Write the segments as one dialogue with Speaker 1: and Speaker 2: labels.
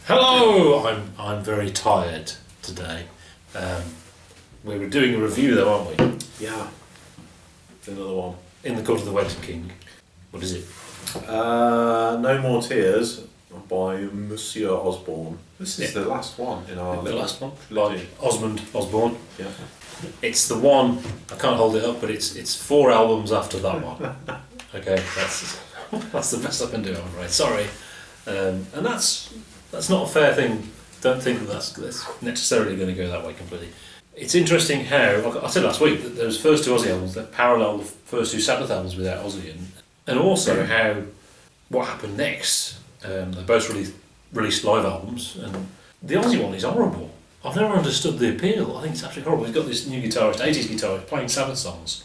Speaker 1: Hello! I'm very tired today. We were doing a review though, aren't we?
Speaker 2: Yeah. It's another one.
Speaker 1: In the Court of the Wenton King. What is it?
Speaker 2: No More Tears by Monsieur Osbourne. This is
Speaker 1: Yeah.
Speaker 2: the last one in our
Speaker 1: The last one?
Speaker 2: trilogy.
Speaker 1: By Osbourne.
Speaker 2: Yeah.
Speaker 1: It's the one, I can't hold it up, but it's 4 albums after that one. Okay, that's the best I can do, I'm afraid. Sorry. And that's not a fair thing. Don't think that that's necessarily going to go that way completely. It's interesting how, like I said last week, that those first 2 Ozzy albums that parallel the first 2 Sabbath albums without Ozzy, and also how what happened next. They both released live albums, and the Ozzy one is horrible. I've never understood the appeal. I think it's absolutely horrible. He's got this new guitarist, 80s guitarist, playing Sabbath songs.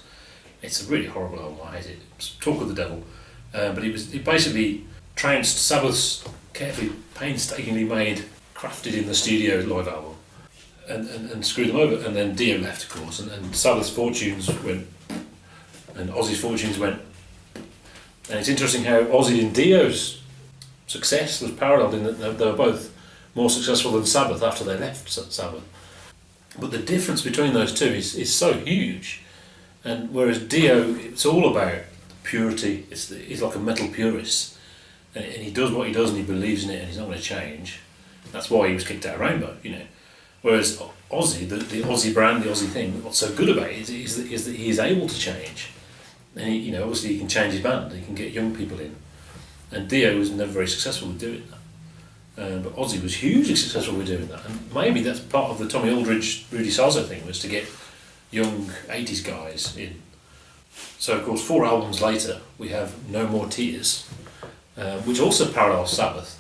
Speaker 1: It's a really horrible album. I hate it. It's talk of the devil. But it basically trounced Sabbath's carefully, painstakingly made, crafted in the studio live album, and screwed them over. And then Dio left, of course, and Sabbath's fortunes went, and Ozzy's fortunes went. And it's interesting how Ozzy and Dio's success was paralleled in that they were both more successful than Sabbath after they left Sabbath. But the difference between those two is so huge. And whereas Dio, it's all about purity. He's like a metal purist, and he does what he does and he believes in it and he's not going to change. That's why he was kicked out of Rainbow, you know. Whereas Ozzy, the Ozzy brand, the Ozzy thing, what's so good about it is that he is able to change. And he, obviously he can change his band, he can get young people in. And Dio was never very successful with doing that. But Ozzy was hugely successful with doing that. And maybe that's part of the Tommy Aldridge, Rudy Sarzo thing, was to get young 80s guys in. So of course 4 albums later we have No More Tears, which also parallels Sabbath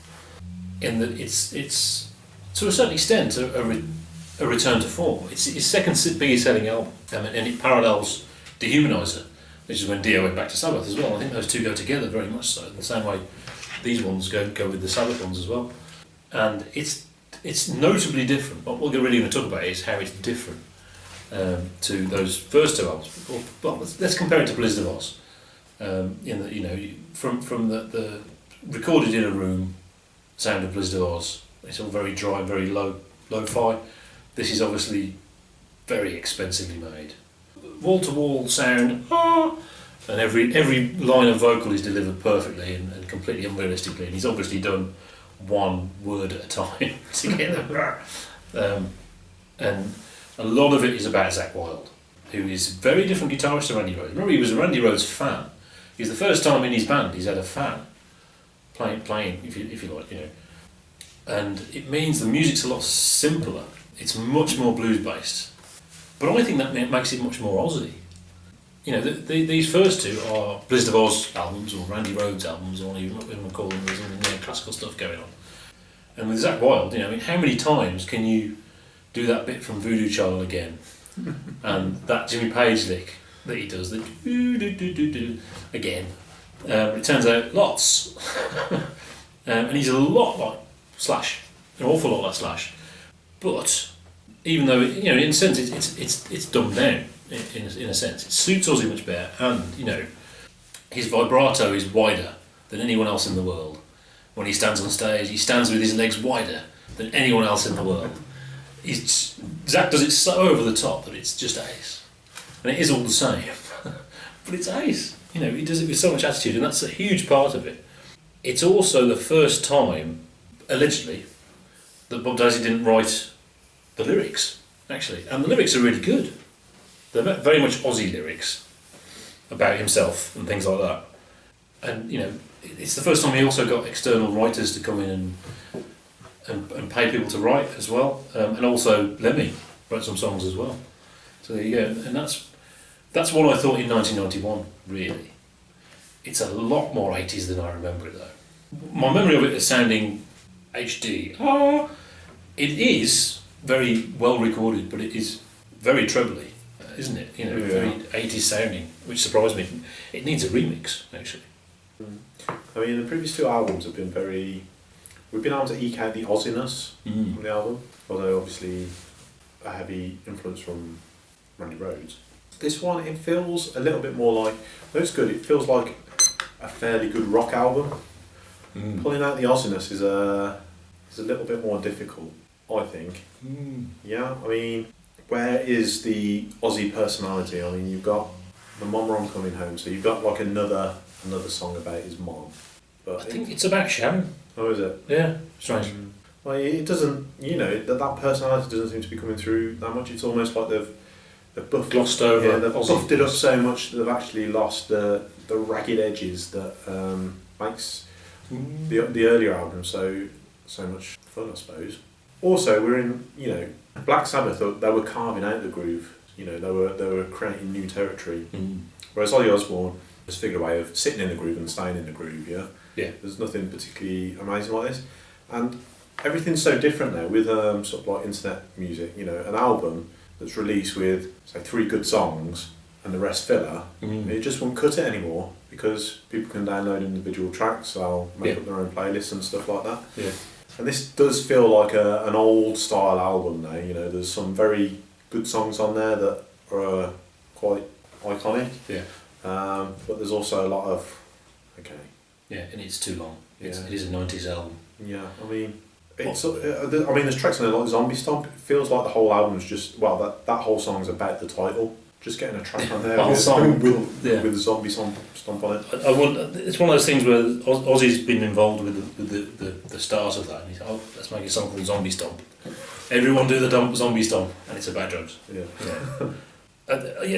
Speaker 1: in that it's to a certain extent a return to form. It's his second biggest selling album, and it parallels Dehumanizer, which is when Dio went back to Sabbath as well. I think those two go together very much so, in the same way these ones go with the Sabbath ones as well. And it's notably different. What we're really going to talk about is how it's different to those first 2 albums. Well, let's compare it to Blizzard of Oz. In that, from the recorded in a room sound of Blizzard of Oz, it's all very dry, very lo-fi. This is obviously very expensively made. Wall-to-wall sound, and every line of vocal is delivered perfectly and completely unrealistically, and he's obviously done 1 word at a time to get them. And a lot of it is about Zakk Wylde, who is a very different guitarist to Randy Rhoads. Remember, he was a Randy Rhoads fan. It's the first time in his band he's had a fan playing, if you like, And it means the music's a lot simpler. It's much more blues based. But I think that makes it much more Ozzy. These first 2 are Blizzard of Oz albums or Randy Rhoads albums, or even what we call them. There's all the neoclassical stuff going on. And with Zakk Wylde, how many times can you do that bit from Voodoo Child again? And that Jimmy Page lick that he does, the do again. It turns out lots. And he's a lot like Slash, an awful lot like Slash. But even though in a sense it's dumbed down in a sense, it suits Ozzy much better, and his vibrato is wider than anyone else in the world. When he stands on stage, he stands with his legs wider than anyone else in the world. Zakk does it so over the top that it's just ace, and it is all the same, but it's ace. He does it with so much attitude, and that's a huge part of it. It's also the first time, allegedly, that Bob Daisley didn't write the lyrics, actually, and the lyrics are really good. They're very much Ozzy lyrics about himself and things like that. And it's the first time he also got external writers to come in and pay people to write as well, and also Lemmy wrote some songs as well. So there you go, and that's what I thought in 1991. Really, it's a lot more 80s than I remember it though. My memory of it is sounding HD. It is very well recorded, but it is very trebly, isn't it? Very 80s sounding, which surprised me. It needs a remix, actually.
Speaker 2: I mean, the previous 2 albums have been we've been able to eke out the Ozziness from the album, although obviously a heavy influence from Randy Rhoads. This one, it feels a little bit more like, though it's good, it feels like a fairly good rock album. Pulling out the Ozziness is is a little bit more difficult, I think. Yeah, I mean, where is the Ozzy personality? I mean, you've got the Mom Rom Coming Home, so you've got like another song about his mom. But
Speaker 1: I think it's about Sharon.
Speaker 2: Oh, is it?
Speaker 1: Yeah, strange.
Speaker 2: Well, it doesn't, that personality doesn't seem to be coming through that much. It's almost like they've buffed
Speaker 1: Glossed over.
Speaker 2: Yeah, they've buffed it up so much that they've actually lost the ragged edges that makes the earlier album so much fun, I suppose. Also, we're in, Black Sabbath, they were carving out the groove. They were creating new territory. Whereas Ozzy Osbourne has figured a way of sitting in the groove and staying in the groove. Yeah. There's nothing particularly amazing like this, and everything's so different now with sort of like internet music. An album that's released with say 3 good songs and the rest filler. It just won't cut it anymore because people can download individual tracks. They'll make up their own playlists and stuff like that.
Speaker 1: Yeah.
Speaker 2: And this does feel like an old style album now. There's some very good songs on there that are quite iconic.
Speaker 1: Yeah.
Speaker 2: But there's also a lot of
Speaker 1: Yeah, and it's too long. It is a 90s album.
Speaker 2: Yeah, I mean, there's tracks on there like Zombie Stomp. It feels like the whole album's just that whole song's about the title. Just getting a track on there
Speaker 1: The whole song
Speaker 2: with Zombie Stomp on it.
Speaker 1: It's one of those things where Ozzy's been involved with the start of that. And he's let's make a song called Zombie Stomp. Everyone do the Zombie Stomp, and it's about drugs.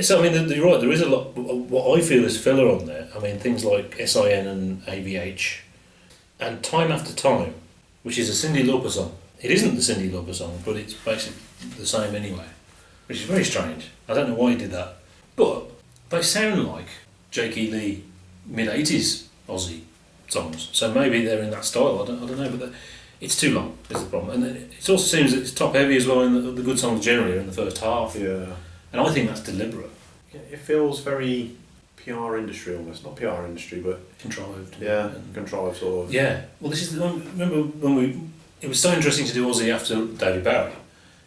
Speaker 1: So I mean, you're right. There is a lot. What I feel is filler on there. I mean, things like S.I.N and A.V.H, and Time After Time, which is a Cyndi Lauper song. It isn't the Cyndi Lauper song, but it's basically the same anyway, which is very strange. I don't know why he did that, but they sound like Jake E. Lee mid-80s Ozzy songs. So maybe they're in that style. I don't know, but it's too long. Is the problem, and it also seems that it's top heavy as well. In the good songs generally are in the first half.
Speaker 2: Yeah. And
Speaker 1: I think that's deliberate.
Speaker 2: Yeah, it feels very PR industry almost. Not PR industry, but
Speaker 1: contrived.
Speaker 2: Yeah, contrived sort of.
Speaker 1: Yeah. Well, this is the one. Remember when it was so interesting to do Ozzy after David Bowie,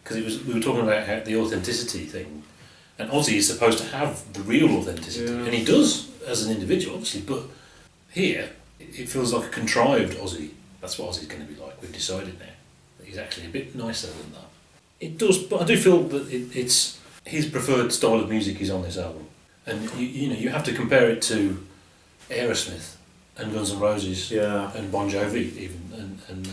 Speaker 1: because we were talking about the authenticity thing, and Ozzy is supposed to have the real authenticity, and he does as an individual, obviously. But here, it feels like a contrived Ozzy. That's what Ozzy's going to be like. We've decided now that he's actually a bit nicer than that. It does, but I do feel that it's. His preferred style of music is on this album, and you have to compare it to Aerosmith and Guns N' Roses and Bon Jovi even and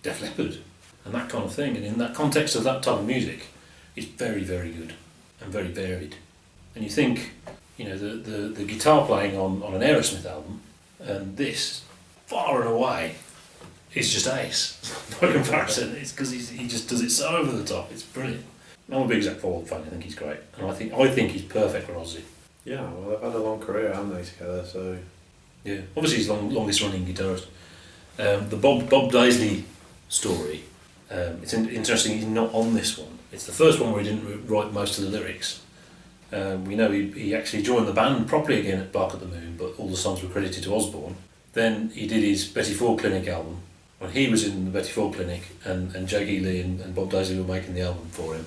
Speaker 1: Def Leppard and that kind of thing, and in that context of that type of music, it's very, very good and very varied. And you think the guitar playing on an Aerosmith album and this far and away is just ace by comparison. It's because he just does it so over the top. It's brilliant. I'm a big Zach Paul fan. I think he's great, and I think he's perfect for Ozzy. Yeah, well, they've had a long career, haven't they, together? So yeah, obviously he's longest running guitarist. The Bob Daisley story. It's interesting. He's not on this one. It's the first one where he didn't write most of the lyrics. We know he actually joined the band properly again at Bark at the Moon, but all the songs were credited to Osbourne. Then he did his Betty Ford Clinic album when he was in the Betty Ford Clinic, and Jake E. Lee and Bob Daisley were making the album for him.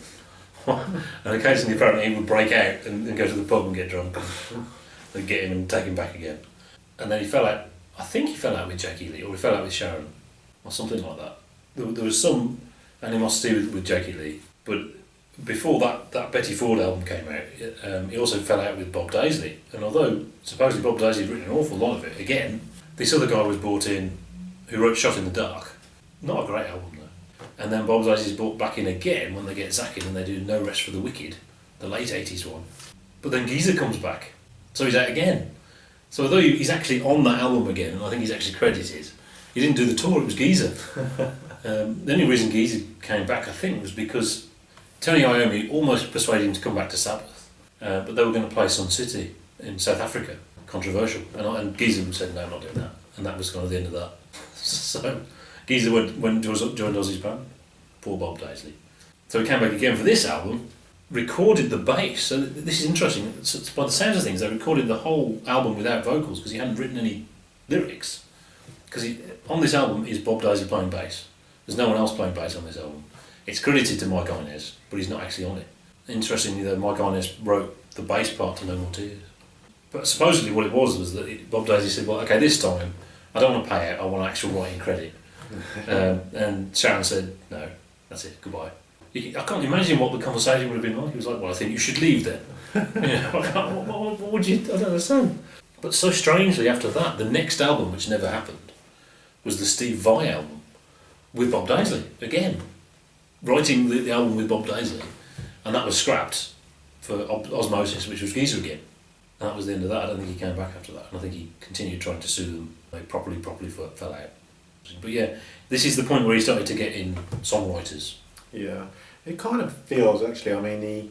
Speaker 1: And occasionally, apparently, he would break out and go to the pub and get drunk. They'd get him and take him back again. And then he fell out. I think he fell out with Jake E. Lee, or he fell out with Sharon, or something like that. There was some animosity with Jake E. Lee, but before that Betty Ford album came out, he also fell out with Bob Daisley. And although supposedly Bob Daisley had written an awful lot of it, again, this other guy was brought in who wrote Shot in the Dark. Not a great album though. And then Bob Daisley's brought back in again when they get Zach in and they do No Rest for the Wicked, the late 80s one. But then Geezer comes back, so he's out again. So although he's actually on that album again, and I think he's actually credited, he didn't do the tour, it was Geezer. The only reason Geezer came back, I think, was because Tony Iommi almost persuaded him to come back to Sabbath, but they were going to play Sun City in South Africa, controversial, and Geezer said, no, I'm not doing that, and that was kind of the end of that. So Geezer went joined Ozzy's band, poor Bob Daisley. So he came back again for this album, recorded the bass. So this is interesting. So by the sounds of things, they recorded the whole album without vocals because he hadn't written any lyrics. Because on this album is Bob Daisley playing bass. There's no one else playing bass on this album. It's credited to Mike Inez, but he's not actually on it. Interestingly, though, Mike Inez wrote the bass part to No More Tears. But supposedly what it was that Bob Daisley said, well, okay, this time I don't want to pay out, I want actual writing credit. And Sharon said, no, that's it, goodbye. I can't imagine what the conversation would have been like. He was like, well, I think you should leave then. What would you, I don't understand. But so strangely after that, the next album, which never happened, was the Steve Vai album with Bob Daisley, again. Writing the album with Bob Daisley. And that was scrapped for Osmosis, which was Geezer again. And that was the end of that. I don't think he came back after that. And I think he continued trying to sue them. They properly fell out. But yeah, this is the point where he started to get in songwriters.
Speaker 2: Yeah, it kind of feels actually, I mean, the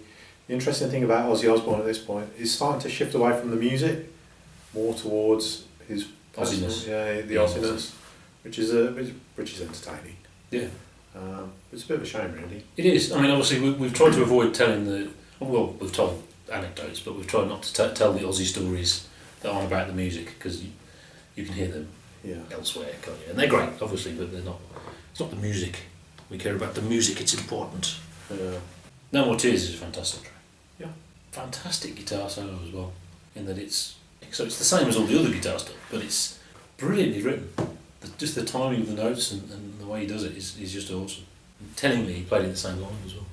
Speaker 2: interesting thing about Ozzy Osbourne at this point is starting to shift away from the music, more towards his
Speaker 1: Ozziness.
Speaker 2: Yeah, the Ozziness, which is entertaining.
Speaker 1: Yeah.
Speaker 2: It's a bit of a shame, really.
Speaker 1: It is. I mean, obviously, we've tried to avoid telling we've told anecdotes, but we've tried not to tell the Ozzy stories that aren't about the music, because you can hear them elsewhere, can't you? And they're great, obviously, but they're not. It's not the music. We care about the music, it's important.
Speaker 2: Yeah.
Speaker 1: No More Tears is a fantastic track.
Speaker 2: Yeah.
Speaker 1: Fantastic guitar solo as well, in that it's the same as all the other guitar stuff, but it's brilliantly written. Just the timing of the notes and the way he does it is just awesome. And tellingly, he played it the same line as well.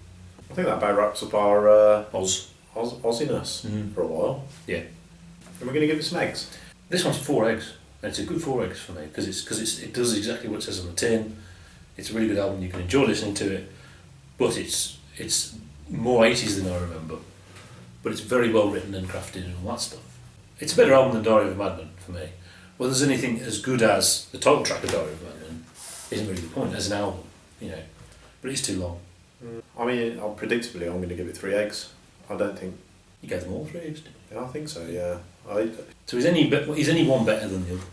Speaker 2: I think that about wraps up our Ozziness for a while.
Speaker 1: Yeah.
Speaker 2: And we're going to give it some eggs.
Speaker 1: This one's 4 eggs. And it's a good 4 eggs for me, because it does exactly what it says on the tin. It's a really good album, you can enjoy listening to it, but it's more 80s than I remember. But it's very well written and crafted and all that stuff. It's a better album than Diary of a Madman for me. Whether there's anything as good as the title track of Diary of a Madman isn't really the point as an album, but it's too long.
Speaker 2: I mean, predictably, I'm going to give it 3 eggs. I don't think...
Speaker 1: You gave them all 3 eggs, didn't
Speaker 2: Yeah, I think so, yeah.
Speaker 1: So is any one better than the other?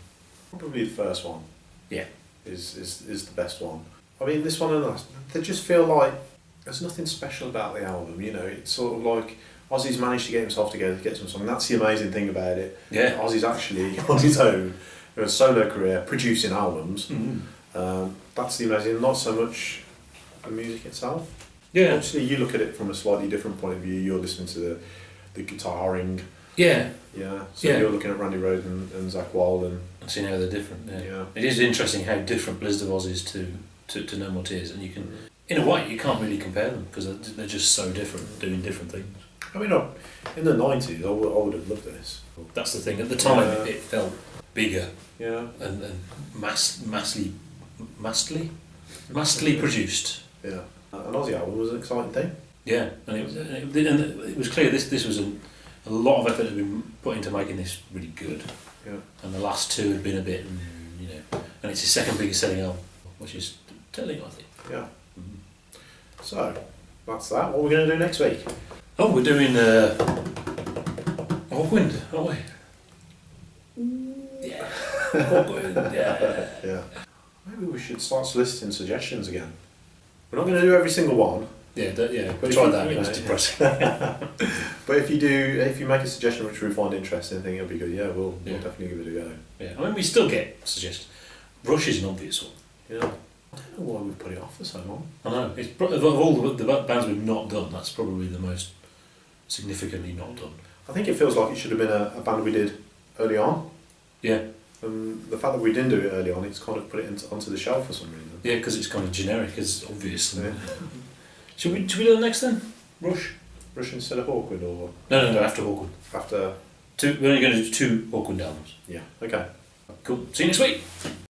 Speaker 2: Probably the first one.
Speaker 1: Yeah.
Speaker 2: Is the best one. I mean, this one and the last, they just feel like there's nothing special about the album, It's sort of like Ozzy's managed to get himself together to get some song. That's the amazing thing about it.
Speaker 1: Yeah.
Speaker 2: Ozzy's actually, on his own, in a solo career, producing albums. Mm-hmm. That's the amazing, not so much the music itself.
Speaker 1: Yeah.
Speaker 2: Obviously, you look at it from a slightly different point of view. You're listening to the guitaring.
Speaker 1: Yeah.
Speaker 2: Yeah. So you're looking at Randy Rhoads and Zakk Wylde and
Speaker 1: seeing how they're different.
Speaker 2: Yeah.
Speaker 1: It is interesting how different Blizzard of Oz is to No More Tears, and you can, in a way, you can't really compare them because they're just so different, doing different things.
Speaker 2: I mean, in the 90s, I would have loved this.
Speaker 1: That's the thing. At the time, it felt bigger.
Speaker 2: Yeah.
Speaker 1: And massively produced.
Speaker 2: Yeah. An Ozzy album was an exciting thing.
Speaker 1: Yeah, and it was clear this was a lot of effort had been put into making this really good.
Speaker 2: Yeah.
Speaker 1: And the last 2 had been a bit, and it's his second biggest selling album, which is telling, I think.
Speaker 2: Yeah. Mm-hmm. So, that's that. What are we going to do next week?
Speaker 1: Oh, we're doing Hawkwind, aren't we? Yeah. Hawkwind, yeah.
Speaker 2: Yeah. Maybe we should start soliciting suggestions again. We're not going to do every single one.
Speaker 1: Yeah,
Speaker 2: but
Speaker 1: try that. It was depressing.
Speaker 2: But if you make a suggestion which we find interesting, I think it'll be good. Yeah, we'll definitely give it a go.
Speaker 1: Yeah, I mean we still get suggestions. Rush is an obvious one.
Speaker 2: Yeah. I don't know why we've put it off for so long.
Speaker 1: I know. It's of all the bands we've not done, that's probably the most significantly not done.
Speaker 2: I think it feels like it should have been a band we did early on.
Speaker 1: Yeah.
Speaker 2: The fact that we didn't do it early on, it's kind of put it onto the shelf for some reason.
Speaker 1: Yeah, because it's kind of generic, it's obvious.
Speaker 2: Yeah.
Speaker 1: Should we do it next then? Rush?
Speaker 2: Rush instead of Hawkwind, or...?
Speaker 1: No, after Hawkwind.
Speaker 2: After...
Speaker 1: We're only going to do 2 Hawkwind albums.
Speaker 2: Yeah, okay.
Speaker 1: Cool. See you next week!